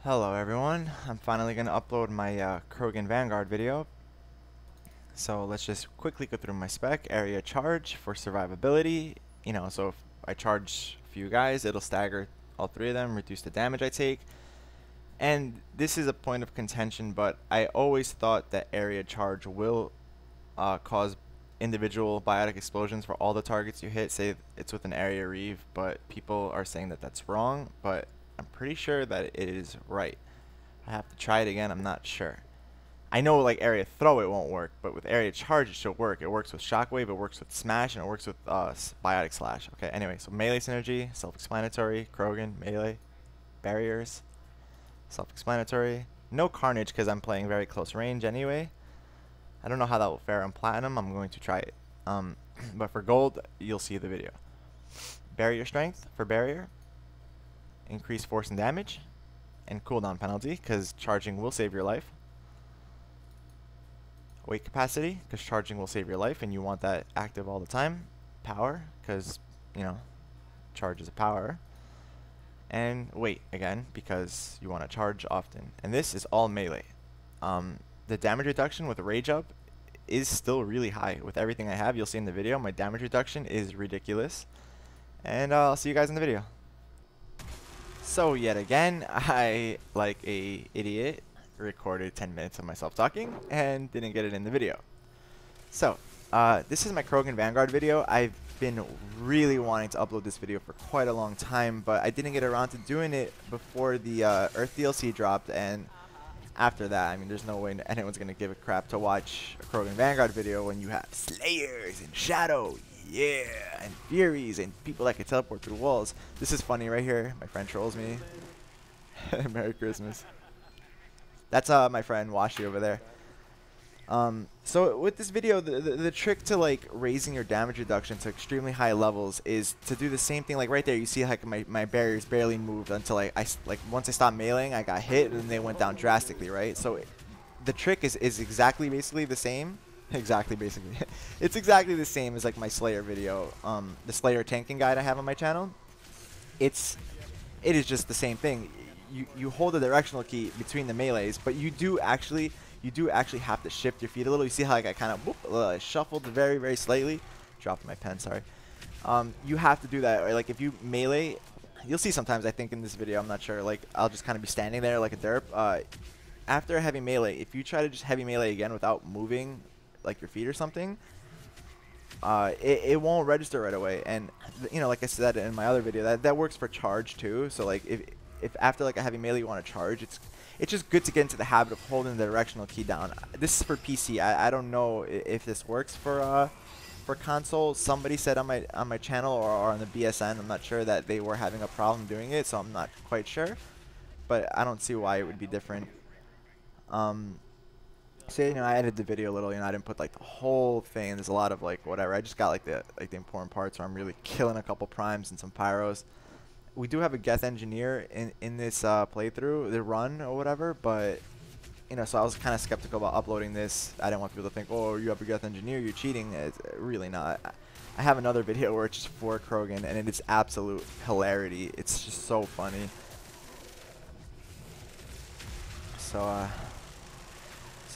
Hello everyone, I'm finally going to upload my Krogan Vanguard video. So let's just quickly go through my spec. Area charge for survivability. So if I charge a few guys, it'll stagger all three of them, reduce the damage I take. And this is a point of contention, but I always thought that area charge will cause individual biotic explosions for all the targets you hit. Say it's with an area reeve, but people are saying that that's wrong, but I'm pretty sure that it is right. I have to try it again, I'm not sure. I know like area throw it won't work, but with area charge it should work. It works with shockwave, it works with smash, and it works with biotic slash. Okay, anyway, so melee synergy, self-explanatory. Krogan, melee, barriers, self-explanatory. No carnage because I'm playing very close range anyway. I don't know how that will fare on platinum. I'm going to try it. But for gold, you'll see the video. Barrier strength for barrier. Increase force and damage. And cooldown penalty, because charging will save your life. Weight capacity, because charging will save your life and you want that active all the time. Power, because, charge is a power. And weight, again, because you want to charge often. And this is all melee. The damage reduction with rage up is still really high. With everything I have, you'll see in the video, my damage reduction is ridiculous. And I'll see you guys in the video. So yet again, I, like a idiot, recorded 10 minutes of myself talking and didn't get it in the video. So, this is my Krogan Vanguard video. I've been really wanting to upload this video for quite a long time, but I didn't get around to doing it before the Earth DLC dropped, and after that, I mean, there's no way anyone's going to give a crap to watch a Krogan Vanguard video when you have Slayers and Shadow, yeah, and Furies and people that can teleport through walls. This is funny right here. My friend trolls me. Merry Christmas. That's my friend Washi over there. So with this video, the trick to like raising your damage reduction to extremely high levels is to do the same thing. Like right there, you see like my barriers barely moved until like once I stopped meleeing, I got hit and they went down drastically, right? So the trick is exactly basically the same. Exactly basically. It's exactly the same as like my Slayer video, the Slayer tanking guide I have on my channel. It is just the same thing. You hold the directional key between the melees, but you do actually have to shift your feet a little. You see how like I kind of shuffled very, very slightly. Dropped my pen, sorry. You have to do that. Or like if you melee, you'll see sometimes, I think in this video, I'm not sure, like I'll just kind of be standing there like a derp. After a heavy melee, if you try to just heavy melee again without moving like your feet or something, it won't register right away. And like I said in my other video, that works for charge too. So like if after like a heavy melee you want to charge, it's just good to get into the habit of holding the directional key down. This is for PC. I don't know if this works for console. Somebody said on my channel or on the BSN, I'm not sure, that they were having a problem doing it, so I'm not quite sure. But I don't see why it would be different. So I edited the video a little. I didn't put like the whole thing. There's a lot of like whatever. I just got like the important parts where I'm really killing a couple primes and some pyros. We do have a Geth engineer in this playthrough, the run or whatever, but so I was kind of skeptical about uploading this. I didn't want people to think, oh, you have a Geth engineer, you're cheating. It's really not. I have another video where it's just for Krogan, and it is absolute hilarity. It's just so funny. So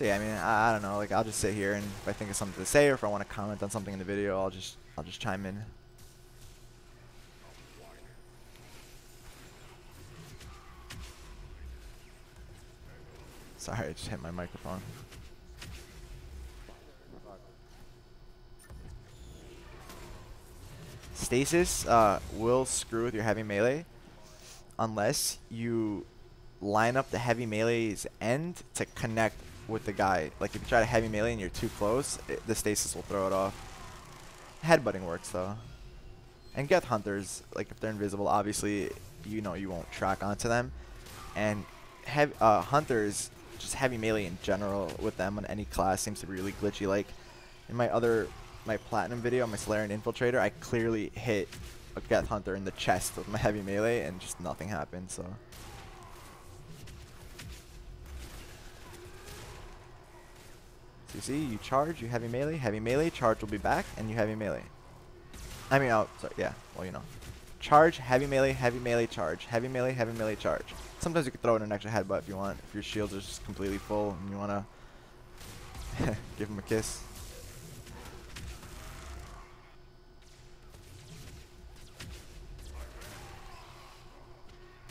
yeah, I mean, I don't know. Like I'll just sit here, and if I think of something to say or if I want to comment on something in the video, I'll just chime in. Sorry, I just hit my microphone. Stasis will screw with your heavy melee unless you line up the heavy melee's end to connect with the guy. Like if you try to heavy melee and you're too close, the stasis will throw it off. Headbutting works though. And Geth hunters, like if they're invisible, obviously you won't track onto them. And hunters, just heavy melee in general with them on any class seems to be really glitchy. Like in my platinum video, my Slayer and Infiltrator, I clearly hit a Geth hunter in the chest with my heavy melee and just nothing happened. So you see, you charge, you heavy melee, charge will be back, and you heavy melee. I mean, oh, sorry, yeah, well, charge, heavy melee, charge, heavy melee, charge. Sometimes you can throw in an extra headbutt if you want. If your shields are just completely full and you want to give him a kiss.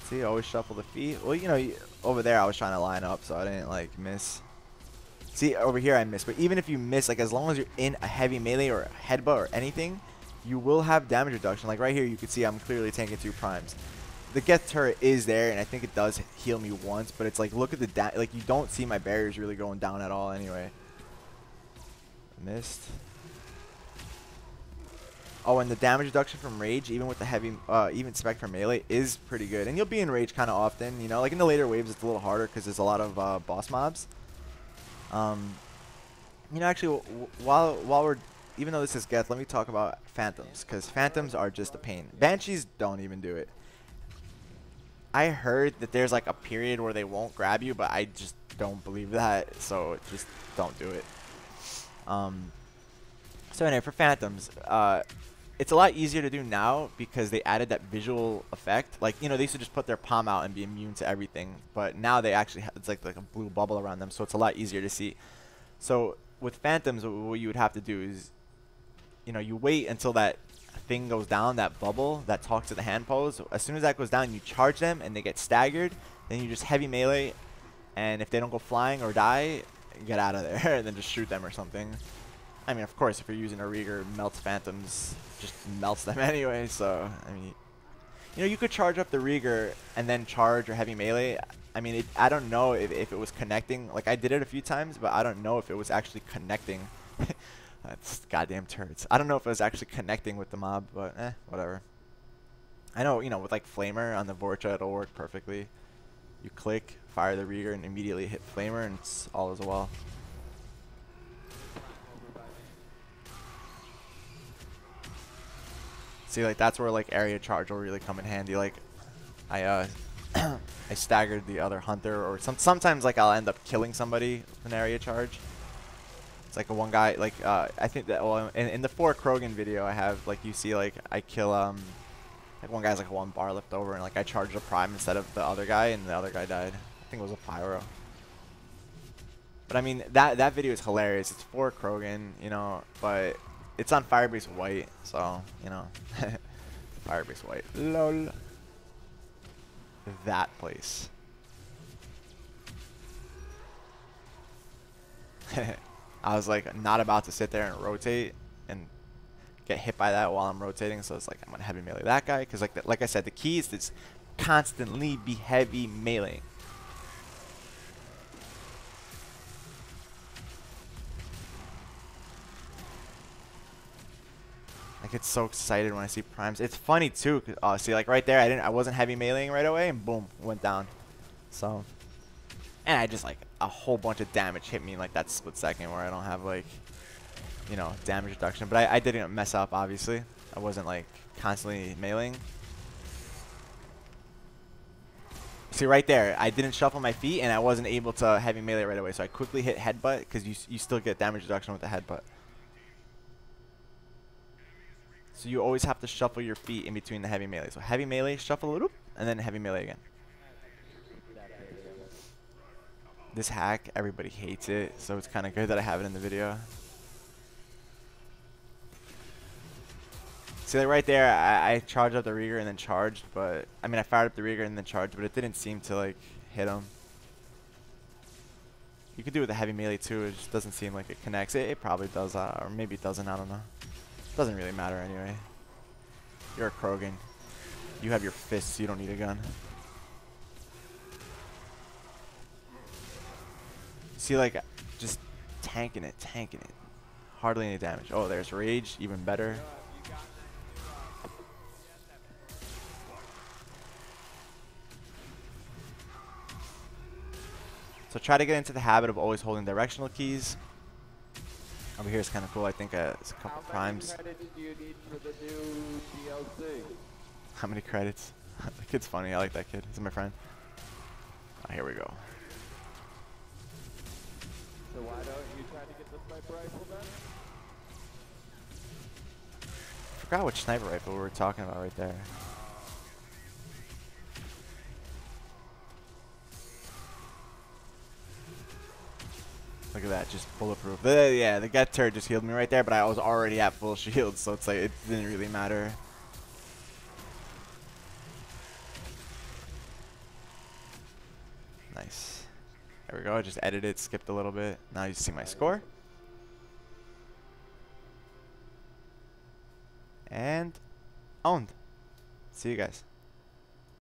See, always shuffle the feet. Well, you know, over there I was trying to line up, so I didn't like miss. See, over here I missed. But even if you miss, like as long as you're in a heavy melee or a headbutt or anything, you will have damage reduction. Like right here, you can see I'm clearly tanking 2 primes. The Geth turret is there, and I think it does heal me once. But it's like, look at the like you don't see my barriers really going down at all. Anyway, missed. Oh, and the damage reduction from rage, even with the heavy, even spec for melee, is pretty good. And you'll be in rage kind of often, you know. Like in the later waves, it's a little harder because there's a lot of boss mobs. You know, actually, while we're, even though this is Geth, let me talk about Phantoms, because Phantoms are just a pain. Banshees don't even do it. I heard that there's like a period where they won't grab you, but I just don't believe that, so just don't do it. So anyway, for Phantoms, it's a lot easier to do now because they added that visual effect. Like, you know, they used to just put their palm out and be immune to everything, but now they actually have, it's like a blue bubble around them, so it's a lot easier to see. So with Phantoms, what you would have to do is, you know, you wait until that thing goes down, that bubble that talks to the hand pose. As soon as that goes down, you charge them and they get staggered. Then you just heavy melee, and if they don't go flying or die, get out of there and then just shoot them or something. I mean, of course, if you're using a Rieger, melts Phantoms, just melts them anyway. So, I mean, you know, you could charge up the Rieger and then charge or heavy melee. I mean, I don't know if it was connecting. Like, I did it a few times, but I don't know if it was actually connecting. That's goddamn turrets. I don't know if it was actually connecting with the mob, but whatever. I know, you know, with like Flamer on the Vorcha, it'll work perfectly. You click, fire the Rieger, and immediately hit Flamer, and it's all as well. See, like that's where like area charge will really come in handy. Like, I I staggered the other hunter, or sometimes like I'll end up killing somebody with an area charge. It's like a one guy, like I think that, well, in the 4 Krogan video I have, like you see like I kill like one guy's like 1 bar left over, and like I charged a prime instead of the other guy, and the other guy died. I think it was a pyro. But I mean, that video is hilarious. It's 4 Krogan, you know, but it's on Firebase White, so, you know. Firebase White. LOL. That place. I was like not about to sit there and rotate and get hit by that while I'm rotating, so it's like I'm gonna heavy melee that guy, because like I said, the key is to constantly be heavy meleeing. I get so excited when I see primes. It's funny too. See, like right there, I wasn't heavy meleeing right away, and boom, went down. So, and I just like a whole bunch of damage hit me in like that split second where I don't have like, you know, damage reduction. But I didn't mess up, obviously. I wasn't like constantly meleeing. See right there, I didn't shuffle my feet, and I wasn't able to heavy melee right away. So I quickly hit headbutt, because you still get damage reduction with the headbutt. So you always have to shuffle your feet in between the heavy melee. So heavy melee, shuffle a little, and then heavy melee again. This hack, everybody hates it, so it's kind of good that I have it in the video. See, like right there, I charged up the Rieger and then charged, but I mean I fired up the Rieger and then charged, but it didn't seem to like hit him. You could do it with the heavy melee too. It just doesn't seem like it connects. It probably does, or maybe it doesn't. I don't know. Doesn't really matter anyway. You're a Krogan. You have your fists. You don't need a gun. See, like, just tanking it. Hardly any damage. Oh, there's rage. Even better. So try to get into the habit of always holding directional keys. Over here is kind of cool. I think it's a couple primes. How many credits do you need for the new DLC? How many credits? The kid's funny. I like that kid. He's my friend. Oh, here we go. So why don't you try to get the sniper rifle then? Forgot which sniper rifle we were talking about right there. Look at that, just bulletproof. Yeah, the get turret just healed me right there, but I was already at full shield, so it's like it didn't really matter. Nice. There we go. I just edited, skipped a little bit. Now you see my score. And owned. See you guys.